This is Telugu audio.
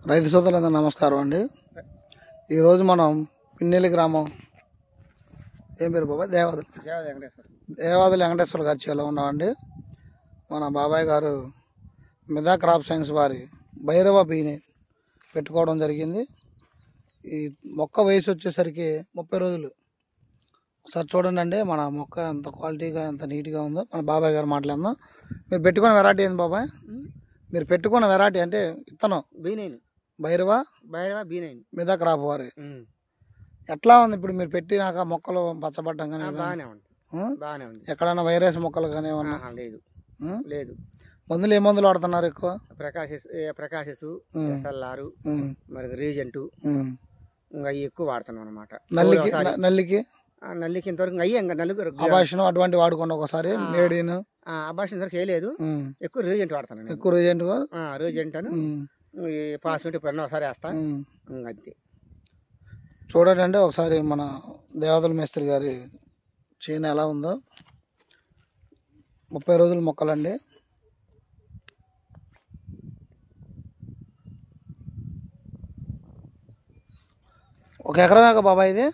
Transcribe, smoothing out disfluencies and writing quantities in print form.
రైతు సోదరులందరూ నమస్కారం అండి. ఈరోజు మనం పిన్నెల్లి గ్రామం ఏం పేరు బాబాయ్? దేవాదుల వెంకటేశ్వర గారి చేలో ఉన్నామండి. మన బాబాయ్ గారు మిదా క్రాప్ సైన్స్ వారి భైరవ బీని పెట్టుకోవడం జరిగింది. ఈ మొక్క వయసు వచ్చేసరికి 30 రోజులు. ఒకసారి చూడండి అండి, మన మొక్క ఎంత క్వాలిటీగా ఎంత నీట్గా ఉందో మన బాబాయ్ గారు మాట్లాడదాం. మీరు పెట్టుకున్న వెరైటీ ఏంది బాబాయ్? మీరు పెట్టుకున్న వెరైటీ అంటే విత్తనం భైరవ B9 మిదా క్రాప్ వారి ఎట్లా ఉంది ఇప్పుడు? మీరు పెట్టినాక మొక్కలు పచ్చబడ్డం కానీ బాగానే ఉంది. ఎక్కడైనా వైరస్ మొక్కలు కానీ ఏమన్నా? లేదు. మందులు ఏ మందులు వాడుతున్నారు ఎక్కువ? ప్రకాశస్ మరి రీజెంట్ ఇంకా ఎక్కువ వాడుతున్నాం అనమాట. నల్లికి ఇంతవరకు అబాషన్ అటువంటి వాడుకోండి ఒకసారి. మేడిన్ అబాషన్ వరకు వేయలేదు. ఎక్కువ రీజెంట్ వాడుతున్నాను. ఎక్కువ రీజెంట్ అని పాస్మెంట్ ఇప్పుడు ఒకసారి వేస్తా అంతే. చూడండి అండి ఒకసారి మన దేవాదుల మేస్త్రి గారి చేను ఎలా ఉందో. 30 రోజుల మొక్కలండి. ఒక ఎకరమేక బాబాయ్ ఇది?